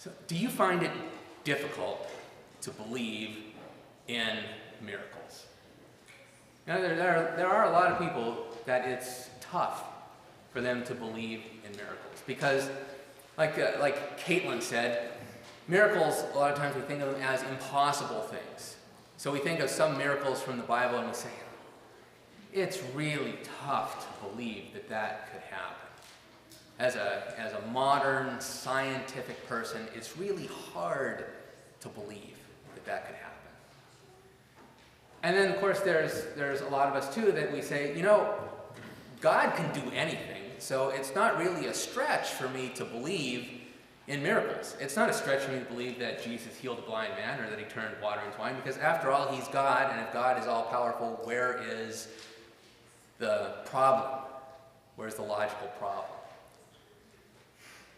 So, do you find it difficult to believe in miracles? Now, there are a lot of people that it's tough for them to believe in miracles because, like Caitlin said, miracles, a lot of times we think of them as impossible things. So we think of some miracles from the Bible and we say, it's really tough to believe that that could happen. As a modern scientific person, it's really hard to believe that that could happen. And then, of course, there's a lot of us, too, that we say, you know, God can do anything, so it's not really a stretch for me to believe in miracles. It's not a stretch for me to believe that Jesus healed a blind man or that he turned water into wine, because after all, he's God, and if God is all-powerful, where is the problem? Where's the logical problem?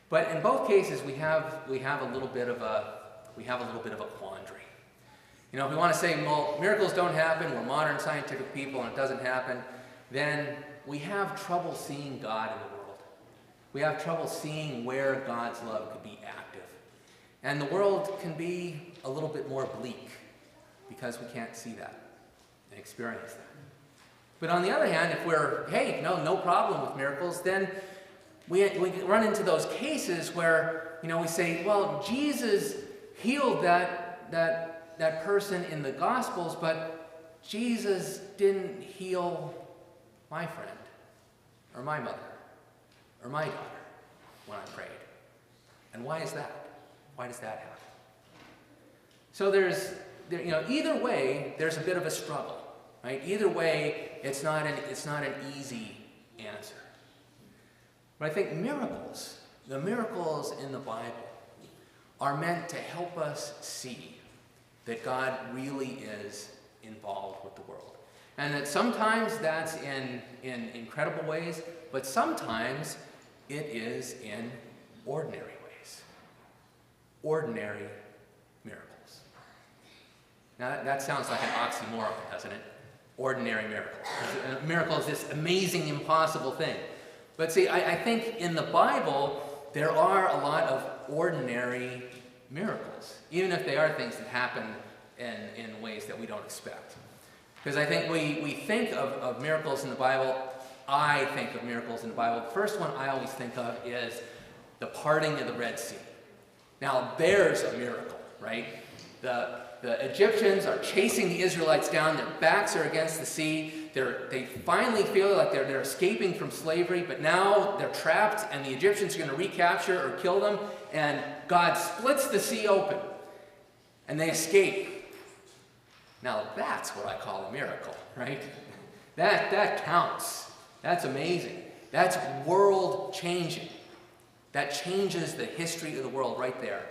But in both cases, we have a little bit of a quandary. You know, if we want to say, well, miracles don't happen, we're modern scientific people, and it doesn't happen, then we have trouble seeing God in the world. We have trouble seeing where God's love could be active. And the world can be a little bit more bleak because we can't see that and experience that. But on the other hand, if we're, hey, no problem with miracles, then we run into those cases where, you know, we say, well, Jesus healed that person in the Gospels, but Jesus didn't heal my friend, or my mother, or my daughter when I prayed. And why is that? Why does that happen? So either way, there's a bit of a struggle, right? Either way, it's not an easy answer. But I think the miracles in the Bible, are meant to help us see that God really is involved with the world. And that sometimes that's in incredible ways, but sometimes it is in ordinary ways. Ordinary miracles. Now that sounds like an oxymoron, doesn't it? Ordinary miracles. A miracle is this amazing, impossible thing. But see, I think in the Bible, there are a lot of ordinary miracles, even if they are things that happen in ways that we don't expect. Because I think we think of miracles in the Bible. I think of miracles in the Bible. The first one I always think of is the parting of the Red Sea. Now, there's a miracle, right? The Egyptians are chasing the Israelites down. Their backs are against the sea. They finally feel like they're escaping from slavery, but now they're trapped, and the Egyptians are going to recapture or kill them, and God splits the sea open, and they escape. Now, that's what I call a miracle, right? That counts. That's amazing. That's world-changing. That changes the history of the world right there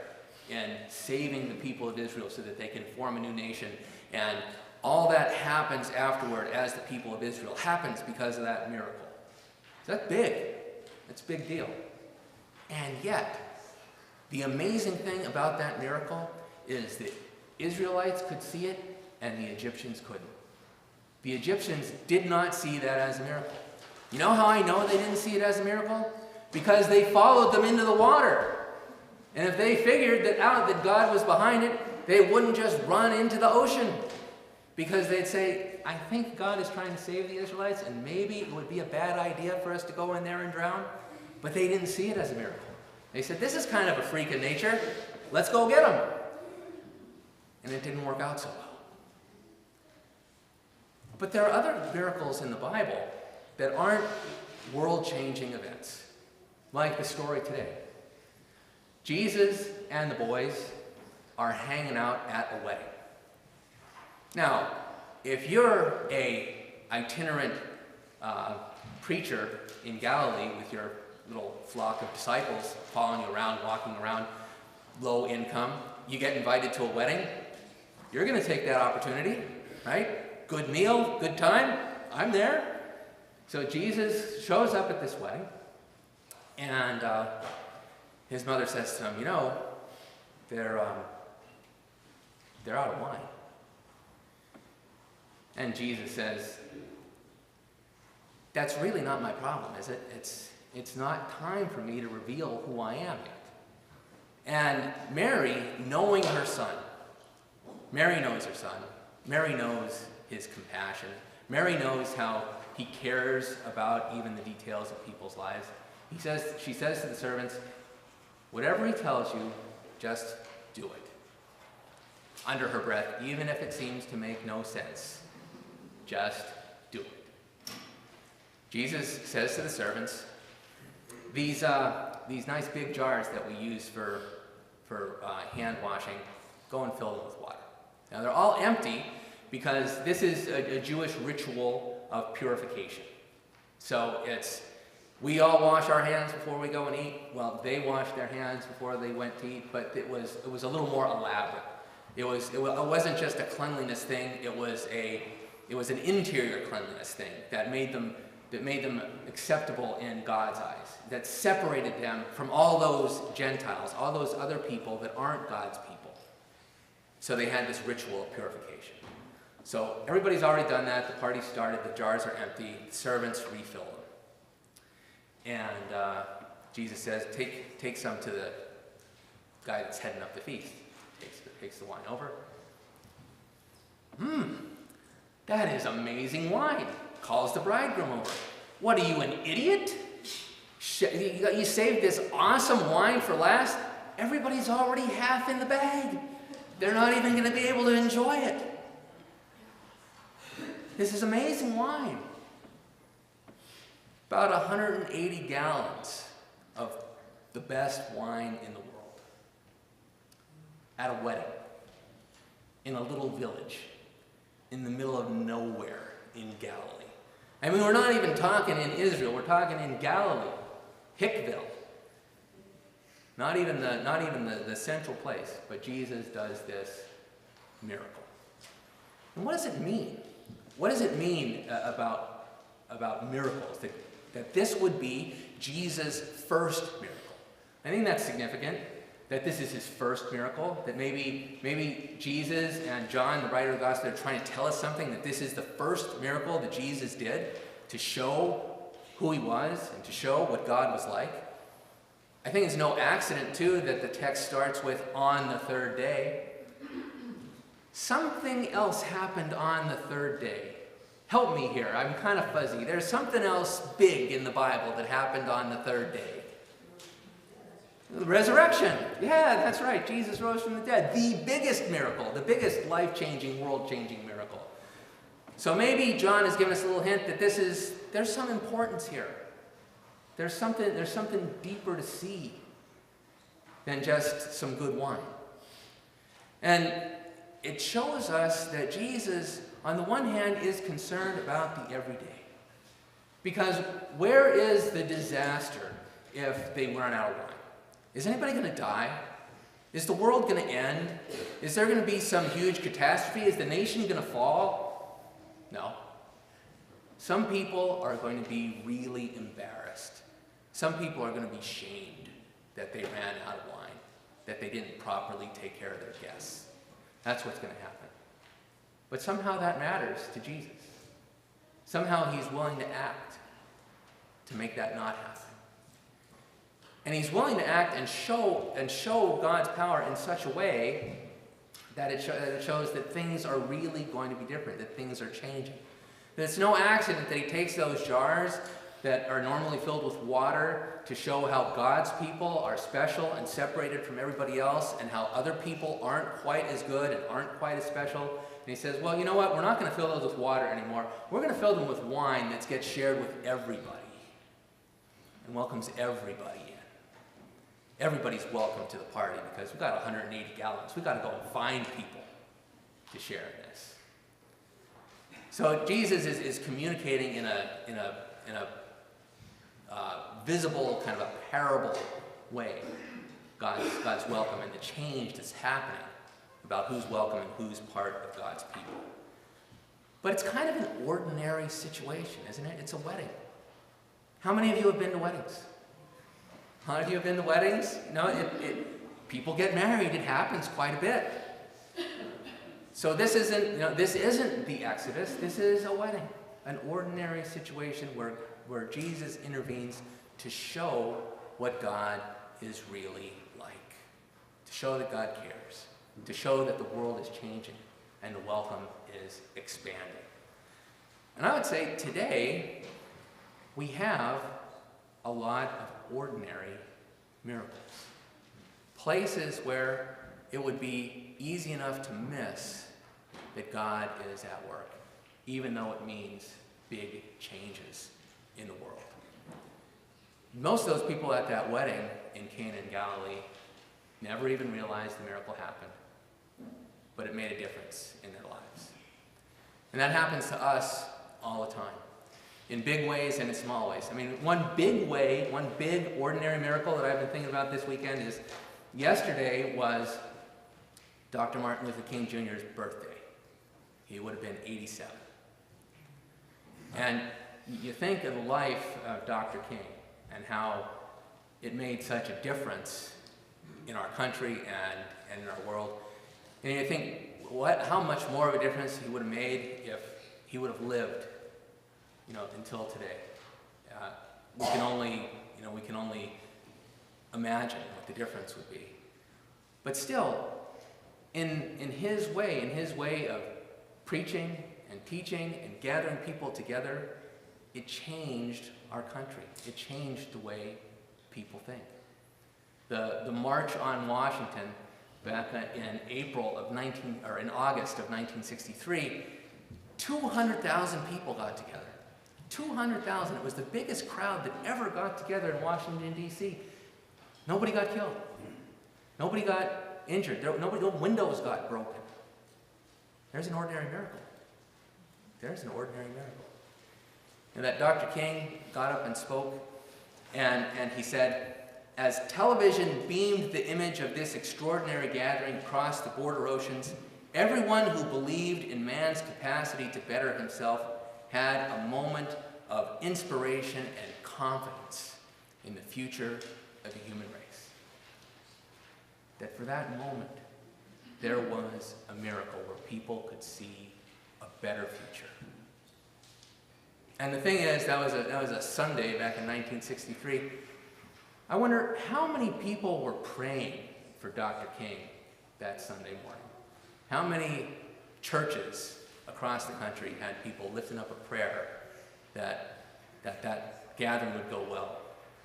in saving the people of Israel so that they can form a new nation. And all that happens afterward as the people of Israel happens because of that miracle. So that's big. That's a big deal. And yet, the amazing thing about that miracle is that Israelites could see it and the Egyptians couldn't. The Egyptians did not see that as a miracle. You know how I know they didn't see it as a miracle? Because they followed them into the water. And if they figured that God was behind it, they wouldn't just run into the ocean. Because they'd say, I think God is trying to save the Israelites, and maybe it would be a bad idea for us to go in there and drown. But they didn't see it as a miracle. They said, this is kind of a freak of nature. Let's go get them. And it didn't work out so well. But there are other miracles in the Bible that aren't world-changing events, like the story today. Jesus and the boys are hanging out at a wedding. Now, if you're an itinerant preacher in Galilee with your little flock of disciples following you around, walking around, low income, you get invited to a wedding, you're going to take that opportunity, right? Good meal, good time, I'm there. So Jesus shows up at this wedding, and his mother says to him, you know, they're out of wine. And Jesus says, that's really not my problem, is it? It's not time for me to reveal who I am yet. And Mary, knowing her son, Mary knows her son. Mary knows his compassion. Mary knows how he cares about even the details of people's lives. She says to the servants, whatever he tells you, just do it. Under her breath, even if it seems to make no sense, just do it. Jesus says to the servants, these nice big jars that we use for hand washing, go and fill them with water. Now they're all empty because this is a Jewish ritual of purification. So we all wash our hands before we go and eat. Well, they washed their hands before they went to eat, but it was a little more elaborate. It wasn't just a cleanliness thing. It was an interior cleanliness thing that made them acceptable in God's eyes, that separated them from all those Gentiles, all those other people that aren't God's people. So they had this ritual of purification. So everybody's already done that. The party started. The jars are empty. The servants refill them. And Jesus says, take some to the guy that's heading up the feast. Takes the wine over. That is amazing wine. Calls the bridegroom over. What are you, an idiot? You saved this awesome wine for last? Everybody's already half in the bag. They're not even going to be able to enjoy it. This is amazing wine. About 180 gallons of the best wine in the world. At a wedding. In a little village. In the middle of nowhere in Galilee. I mean, we're not even talking in Israel. We're talking in Galilee. Hickville. Not even the central place. But Jesus does this miracle. And what does it mean? What does it mean about miracles? That this would be Jesus' first miracle. I think that's significant. That this is his first miracle. That maybe Jesus and John, the writer of the Gospel, are trying to tell us something. That this is the first miracle that Jesus did to show who he was and to show what God was like. I think it's no accident, too, that the text starts with, on the third day. Something else happened on the third day. Help me here. I'm kind of fuzzy. There's something else big in the Bible that happened on the third day. The resurrection. Yeah, that's right. Jesus rose from the dead. The biggest miracle. The biggest life-changing, world-changing miracle. So maybe John has given us a little hint that there's some importance here. There's something deeper to see than just some good wine. And it shows us that Jesus, on the one hand, is concerned about the everyday. Because where is the disaster if they run out of wine? Is anybody going to die? Is the world going to end? Is there going to be some huge catastrophe? Is the nation going to fall? No. Some people are going to be really embarrassed. Some people are going to be shamed that they ran out of wine, that they didn't properly take care of their guests. That's what's going to happen. But somehow that matters to Jesus. Somehow he's willing to act to make that not happen. And he's willing to act and show God's power in such a way that it shows that things are really going to be different, that things are changing. That it's no accident that he takes those jars that are normally filled with water to show how God's people are special and separated from everybody else, and how other people aren't quite as good and aren't quite as special. And he says, well, you know what? We're not going to fill those with water anymore. We're going to fill them with wine that gets shared with everybody and welcomes everybody in. Everybody's welcome to the party because we've got 180 gallons. We've got to go and find people to share in this. So Jesus is communicating in a visible, kind of a parable way, God's welcome and the change that's happening about who's welcome and who's part of God's people. But it's kind of an ordinary situation, isn't it? It's a wedding. How many of you have been to weddings? How many of you have been to weddings? People get married. It happens quite a bit. So this isn't the Exodus. This is a wedding, an ordinary situation where Jesus intervenes to show what God is really like. to show that God cares, to show that the world is changing and the welcome is expanding. And I would say today we have a lot of ordinary miracles. Places where it would be easy enough to miss that God is at work, even though it means big changes in the world. Most of those people at that wedding in Cana in Galilee never even realized the miracle happened, but it made a difference in their lives. And that happens to us all the time, in big ways and in small ways. I mean, one big ordinary miracle that I've been thinking about this weekend is yesterday was Dr. Martin Luther King Jr.'s birthday. He would have been 87. And you think of the life of Dr. King and how it made such a difference in our country and in our world. And you think, how much more of a difference he would have made if he would have lived, until today. We can only imagine what the difference would be. But still, in his way of preaching and teaching and gathering people together, it changed our country. It changed the way people think. The March on Washington back in August of 1963, 200,000 people got together. 200,000. It was the biggest crowd that ever got together in Washington, D.C. Nobody got killed. Nobody got injured. No windows got broken. There's an ordinary miracle. There's an ordinary miracle. And that Dr. King got up and spoke, and he said, as television beamed the image of this extraordinary gathering across the border oceans, everyone who believed in man's capacity to better himself had a moment of inspiration and confidence in the future of the human race. That for that moment, there was a miracle where people could see a better future. And the thing is, that was a Sunday back in 1963. I wonder how many people were praying for Dr. King that Sunday morning. How many churches across the country had people lifting up a prayer that gathering would go well,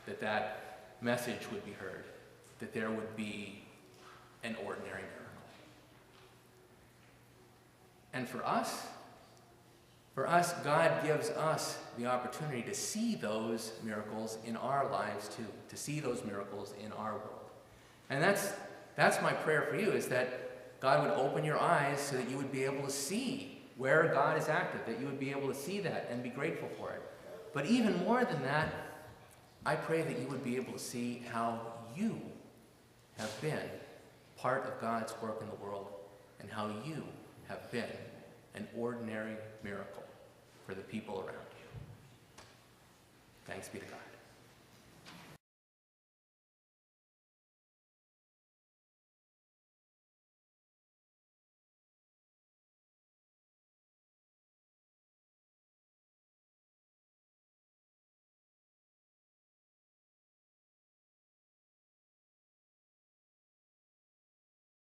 that message would be heard, that there would be an ordinary miracle. And for us, God gives us the opportunity to see those miracles in our lives too, to see those miracles in our world. And that's my prayer for you, is that God would open your eyes so that you would be able to see where God is active, that you would be able to see that and be grateful for it. But even more than that, I pray that you would be able to see how you have been part of God's work in the world and how you have been an ordinary miracle for the people around you. Thanks be to God.